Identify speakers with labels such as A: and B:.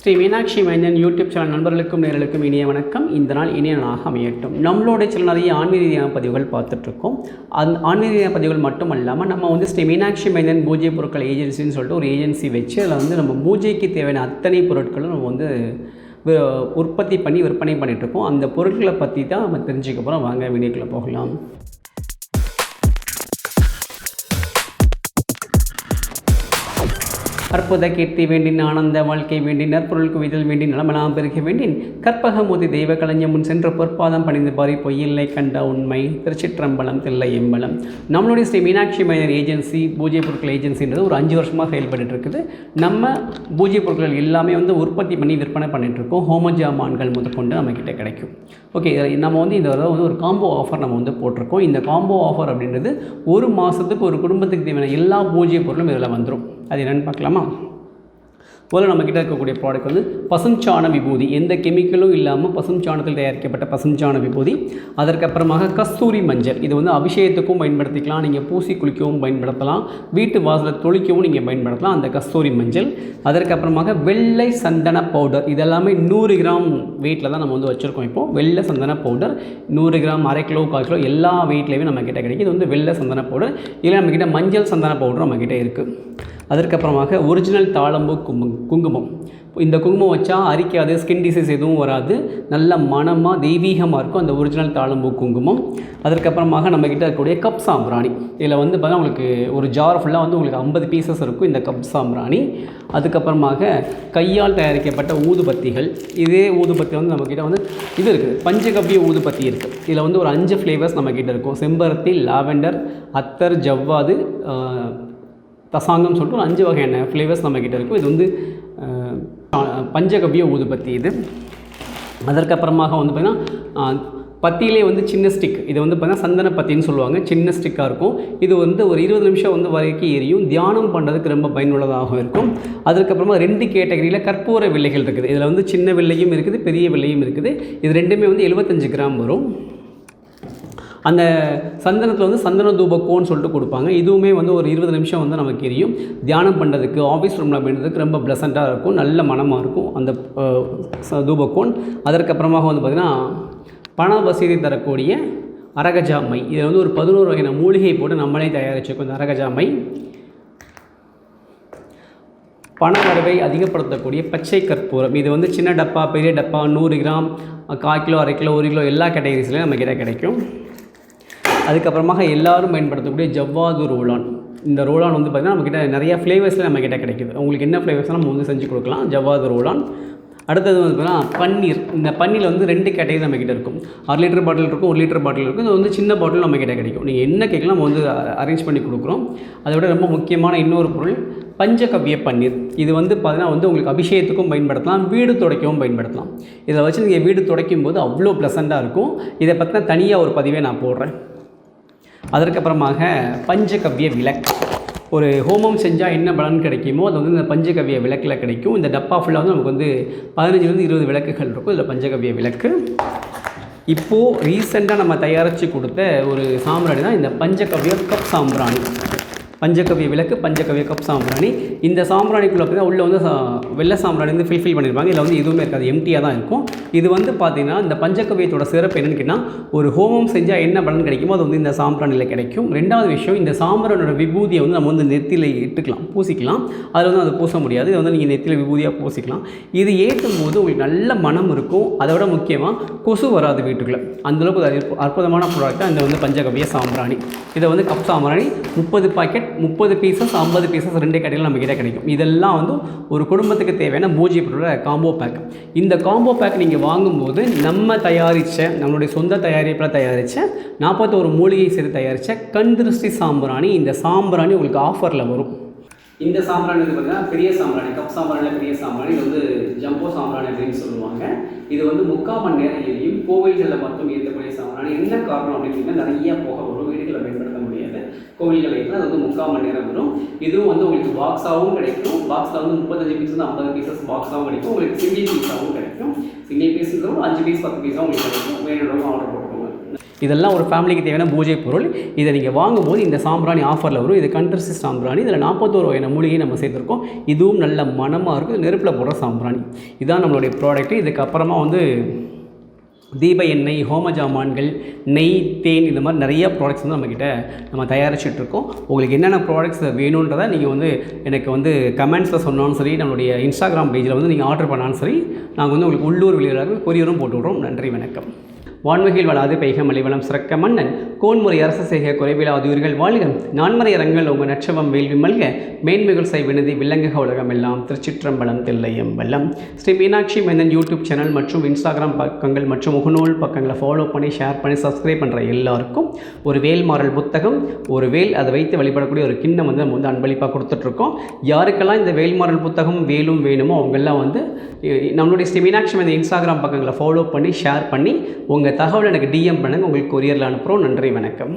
A: ஸ்ரீ மீனாட்சி மைந்தன் YouTube channel நண்பர்களுக்கும் நேர்களுக்கும் இனிய வணக்கம். இந்த நாள் இனிய நாளாக அமையட்டும். நம்மளோட சில நிறைய ஆன்மீக ரீதியான பதிவுகள் பார்த்துட்ருக்கோம். அந்த ஆன்மீக ரீதியான பதிவுகள் மட்டும் இல்லாமல் நம்ம ஸ்ரீ மீனாட்சி மைந்தன் பூஜை பொருட்கள் ஏஜென்சின்னு சொல்லிட்டு ஒரு ஏஜென்சி வச்சு அதில் நம்ம பூஜைக்கு தேவையான அத்தனை பொருட்களும் நம்ம உற்பத்தி பண்ணி விற்பனை பண்ணிகிட்ருக்கோம். அந்த பொருட்களை பற்றி தான் நம்ம தெரிஞ்சுக்க போகிறோம். வாங்க வீடியோக்குள்ளே போகலாம். அற்புத கீர்த்தி வேண்டின் ஆனந்த வாழ்க்கை வேண்டின் நற்பொருள் குவிதல் வேண்டின் நலமெல்லாம் பெருக வேண்டின் கற்பகமூர்த்தி தெய்வ கலைஞர் முன் சென்ற பொற்பாதம் பணிந்து பாரி பொய்யில்லை கண்ட உண்மை திருச்சிற்றம்பலம் தில்லை எம்பலம். நம்மளுடைய ஸ்ரீ மீனாட்சி மைனர் ஏஜென்சி பூஜை பொருட்கள் ஏஜென்சின்றது ஒரு 5 வருஷமாக செயல்பட்டு இருக்குது. நம்ம பூஜை பொருட்கள் எல்லாமே உற்பத்தி பண்ணி விற்பனை பண்ணிகிட்ருக்கோம். ஹோமஜாமான்கள் முதற்கொண்டு நம்மக்கிட்ட கிடைக்கும். ஓகே, நம்ம இந்த ஒரு காம்போ ஆஃபர் நம்ம போட்டிருக்கோம். இந்த காம்போ ஆஃபர் அப்படின்றது ஒரு மாதத்துக்கு ஒரு குடும்பத்துக்கு தேவையான எல்லா பூஜை பொருளும் இதில் வந்துடும். அது என்னென்னு பார்க்கலாமா? முதல்ல நம்மக்கிட்ட இருக்கக்கூடிய ப்ராடக்ட் பசுஞ்சாண விபூதி, எந்த கெமிக்கலும் இல்லாமல் பசுஞ்சாணத்தில் தயாரிக்கப்பட்ட பசுஞ்சாண விபூதி. அதற்கப்புறமாக கஸ்தூரி மஞ்சள், இது அபிஷேகத்துக்கும் பயன்படுத்திக்கலாம், நீங்கள் பூசி குளிக்கவும் பயன்படுத்தலாம், வீட்டு வாசலை தொளிக்கவும் நீங்கள் பயன்படுத்தலாம் அந்த கஸ்தூரி மஞ்சள். அதற்கப்புறமாக வெள்ளை சந்தன பவுடர், இதெல்லாமே 100 கிராம் வெயிட்டில் தான் நம்ம வச்சுருக்கோம். இப்போது வெள்ளை சந்தன பவுடர் 100 கிராம், அரை கிலோ, 1/4 கிலோ எல்லா வெயிட்லேயுமே நம்மக்கிட்ட கிடைக்கும். இது வெள்ளை சந்தன பவுடர். இல்லை நம்மக்கிட்ட மஞ்சள் சந்தன பவுடர் நம்மக்கிட்ட இருக்குது. அதற்கப்புறமாக ஒரிஜினல் தாழம்பூ குங்குமம். இந்த குங்குமம் வச்சா அரிக்காது, ஸ்கின் டிசீஸ் எதுவும் வராது, நல்ல மனமாக தெய்வீகமாக இருக்கும் அந்த ஒரிஜினல் தாழம்பூ குங்குமம். அதற்கப்புறமாக நம்மக்கிட்ட இருக்கக்கூடிய கப் சாம்பிராணி. இதில் பார்த்தா உங்களுக்கு ஒரு ஜார் ஃபுல்லாக உங்களுக்கு 50 பீசஸ் இருக்கும் இந்த கப் சாம்பிராணி. அதுக்கப்புறமாக கையால் தயாரிக்கப்பட்ட ஊதுபத்திகள். இதே ஊதுபத்தி நம்மக்கிட்ட இது இருக்குது, பஞ்சகவ்ய ஊதுபத்தி இருக்குது. இதில் ஒரு 5 ஃப்ளேவர்ஸ் நம்மக்கிட்ட இருக்கும். செம்பருத்தி, லாவெண்டர், அத்தர், ஜவ்வாது, தசாங்கம் சொல்லிட்டு ஒரு 5 வகையான ஃப்ளேவர்ஸ் நம்மக்கிட்ட இருக்கும். இது பஞ்சகவ்ய ஊதுபத்தி இது. அதற்கப்புறமாக பார்த்திங்கன்னா பத்தியிலே சின்ன ஸ்டிக், இது பார்த்திங்கன்னா சந்தன பத்தின்னு சொல்லுவாங்க. சின்ன ஸ்டிக்காக இருக்கும். இது ஒரு 20 நிமிஷம் வரைக்கும் எரியும். தியானம் பண்ணுறதுக்கு ரொம்ப பயனுள்ளதாக இருக்கும். அதுக்கப்புறமா 2 கேட்டகரியில் கற்பூர வில்லைகள் இருக்குது. இதில் சின்ன வில்லையும் இருக்குது, பெரிய வில்லையும் இருக்குது. இது ரெண்டுமே 75 கிராம் வரும். அந்த சந்தனத்தில் சந்தன தூபக்கோன்னு சொல்லிட்டு கொடுப்பாங்க. இதுவுமே ஒரு 20 நிமிஷம் நமக்கு எரியும். தியானம் பண்ணுறதுக்கு, ஆஃபீஸ் ரூமில் அப்படின்றதுக்கு ரொம்ப ப்ளசண்ட்டாக இருக்கும், நல்ல மனமாக இருக்கும் அந்த தூபக்கோன். அதற்கப்புறமாக பார்த்திங்கன்னா பண வசதி தரக்கூடிய அரகஜாமை. இதில் ஒரு 11 வகையான மூலிகை போட்டு நம்மளே தயாரிச்சிருக்கோம் இந்த அரகஜாமை. பண வரவை அதிகப்படுத்தக்கூடிய பச்சை கற்பூரம். இது சின்ன டப்பா, பெரிய டப்பா, 100 கிராம், 1/4 கிலோ, அரை கிலோ, 1 கிலோ எல்லா கேட்டகரிஸ்லையும் நம்மக்கிட்ட கிடைக்கும். அதுக்கப்புறமாக எல்லோரும் பயன்படுத்தக்கூடிய ஜவ்வாது ரோலான். இந்த ரோலான் பார்த்திங்கன்னா நம்மக்கிட்ட நிறையா ஃப்ளேவர்ஸில் நம்மக்கிட்ட கிடைக்குது. உங்களுக்கு என்ன ஃப்ளேவர்ஸ்லாம் நம்ம செஞ்சு கொடுக்கலாம். ஜவ்வாது ரோலான். அடுத்தது பார்த்திங்கன்னா பன்னீர். இந்த பன்னீரில் 2 கேட்டகரி நம்மக்கிட்ட இருக்கும். 1/2 லிட்டர் பாட்டில் இருக்கும், 1 லிட்டர் பாட்டில் இருக்கும். இது சின்ன பாட்டில் நம்மக்கிட்ட கிடைக்கும். நீங்கள் என்ன கேட்கலாம் நம்ம அரேஞ்ச் பண்ணி கொடுக்குறோம். அதை விட ரொம்ப முக்கியமான இன்னொரு பொருள் பஞ்சகவ்ய பன்னீர். இது பார்த்திங்கன்னா உங்களுக்கு அபிஷேகத்துக்கும் பயன்படுத்தலாம், வீடு துடைக்கவும் பயன்படுத்தலாம். இதை வச்சு நீங்கள் வீடு துடைக்கும் போது அவ்வளோ ப்ளசண்ட்டாக இருக்கும். இதை பற்றின தனியாக ஒரு பதிவே நான் போடுறேன். அதற்கப்புறமாக பஞ்சகவ்ய விளக்கு. ஒரு ஹோமம் செஞ்சால் என்ன பலன் கிடைக்குமோ அது இந்த பஞ்சகவ்ய விளக்கில் கிடைக்கும். இந்த டப்பா ஃபுல்லாக நமக்கு 15 20 விளக்குகள் இருக்கும். இதில் பஞ்சகவ்ய விளக்கு. இப்போது ரீசெண்டாக நம்ம தயாரித்து கொடுத்த ஒரு சாம்பிராணி தான் இந்த பஞ்சகவ்ய கப் சாம்பிராணி. பஞ்சகவ்ய விளக்கு, பஞ்சகவ்ய கப் சாம்பிராணி. இந்த சாம்பிராணிக்குள்ளே பார்த்தீங்கன்னா உள்ளே வெள்ளை சாம்பிராணி ஃபில் பண்ணியிருப்பாங்க. இதில் எதுவுமே இருக்காது, எம்டியாக தான் இருக்கும். இது பார்த்திங்கன்னா இந்த பஞ்சகவ்யத்தோட சிறப்பு என்னென்னு கேட்டால், ஒரு ஹோமம் செஞ்சால் என்ன பலன் கிடைக்குமோ அது இந்த சாம்பிராணியில் கிடைக்கும். 2வது விஷயம், இந்த சாம்பிரானோட விபூதியை நம்ம நெத்தியில் இட்டுக்கலாம், பூசிக்கலாம். அதில் அதை பூச முடியாது. இது நீங்கள் நெத்தியில் விபூதியாக பூசிக்கலாம். இது ஏற்றும் போது உங்களுக்கு நல்ல மனம் இருக்கும். அதை விட முக்கியமாக கொசு வராது வீட்டுக்குள்ளே. அந்தளவுக்கு அற்புதமான ப்ராடக்டாக இந்த பஞ்சகவ்ய சாம்பிராணி. இதை கப் சாம்பிராணி 30 பாக்கெட், 30 பீசஸ், 50 பீசஸ் 2 கடையில் நம்மக்கிட்ட கிடைக்கும். இதெல்லாம் ஒரு குடும்பத்துக்கு தேவையான பூஜை பொருளோட காம்போ பேக். இந்த காம்போ பேக் நீங்கள் வாங்கும்போது நம்ம தயாரித்த, நம்மளுடைய சொந்த தயாரிப்பில் தயாரித்த 41 மூலிகை சேர்த்து தயாரித்த கண் திருஷ்டி சாம்பிராணி. இந்த சாம்பிராணி உங்களுக்கு ஆஃபரில் வரும். இந்த சாம்பிராணி பார்த்திங்கன்னா பெரிய சாம்பிராணி, கப் சாம்பிராணியில் பெரிய சாம்பிராணி. இது ஜம்போ சாம்பிராணி அப்படின்னு சொல்லுவாங்க. இது 3/4 மணி நேரம் எரியும். கோவில்களில் மட்டும் ஏற்றக்கூடிய சாம்பிராணி. என்ன காரணம் அப்படின்னா நிறைய புகை வரும், வீடுகளில் பயன்படுத்த முடியாது. கோவில்கள் ஏற்றினா அது 3/4 மணி நேரம் வரும். இதுவும் உங்களுக்கு பாக்ஸாகவும் கிடைக்கும். பாக்ஸில் 35 பீசஸ், 50 பீசஸ் பாக்ஸாகவும் கிடைக்கும். உங்களுக்கு சிங்கிள் பீஸாகவும் கிடைக்கும். சிங்கிள் பீஸுங்கிறோம் 5 பீஸ், 10 பீஸாகவும் உங்களுக்கு கிடைக்கும். வேணுன்றவங்க ஆர்டர் போட்டுக்கோங்க. இதெல்லாம் ஒரு ஃபேமிலிக்கு தேவையான பூஜை பொருள். இதை நீங்கள் வாங்கும்போது இந்த சாம்பிராணி ஆஃபரில் வரும். இது கண்டர்சி சாம்பிராணி. இதில் 41 வகையான மூலிகை நம்ம சேர்த்துருக்கோம். இதுவும் நல்ல மனமாக இருக்கும். நெருப்பில் போடுற சாம்பிராணி. இதுதான் நம்மளுடைய ப்ராடக்ட்டு. இதுக்கப்புறமா வந்து தீப எண்ணெய், ஹோம ஜாமான்கள், நெய், தேன், இந்த மாதிரி நிறைய ப்ராடக்ட்ஸ் வந்து நம்மக்கிட்ட நம்ம தயாரிச்சிட்ருக்கோம். உங்களுக்கு என்னென்ன ப்ராடக்ட்ஸ் வேணுன்றதை நீங்கள் வந்து எனக்கு வந்து கமெண்ட்ஸில் சொன்னாலும் சரி, நம்மளுடைய இன்ஸ்டாகிராம் பேஜில் வந்து நீங்கள் ஆர்டர் பண்ணாலும் சரி, நாங்கள் வந்து உங்களுக்கு உள்ளூர் வெளியூராக கொரியரும் போட்டு விட்றோம். நன்றி, வணக்கம். வான்வகையில் வளாது பெய்க மலைவளம் சிறக்க மன்னன் கோன்முறை அரசு செய்க குறைவிலாது உயிர்கள் வாழ்க நான்மறை அரங்கள் உங்கள் நட்சவம் வேள்வி மல்க மேன்மைகள் வினதி விலங்குக உலகமெல்லாம். திருச்சிற்றம்பலம் தில்லையம்பலம். ஸ்ரீ மீனாட்சி மேனன் யூடியூப் சேனல் மற்றும் இன்ஸ்டாகிராம் பக்கங்கள் மற்றும் முகநூல் பக்கங்களை ஃபாலோ பண்ணி, ஷேர் பண்ணி, சப்ஸ்கிரைப் பண்ணுற எல்லாருக்கும் ஒரு வேல்மாறல் புத்தகம், ஒரு வேல், அதை வைத்து வழிபடக்கூடிய ஒரு கிண்ணம் வந்து நம்ம வந்து அன்பளிப்பாக கொடுத்துட்ருக்கோம். யாருக்கெல்லாம் இந்த வேல்மாறல் புத்தகம் வேலும் வேணுமோ அவங்கெல்லாம் வந்து நம்மளுடைய ஸ்ரீ மீனாட்சி மேனன் இன்ஸ்டாகிராம் பக்கங்களை ஃபாலோ பண்ணி, ஷேர் பண்ணி உங்கள் தகவல் எனக்கு டிஎம் பண்ணுங்கள். உங்களுக்கு கொரியரில் அனுப்புகிறோம். நன்றி, வணக்கம்.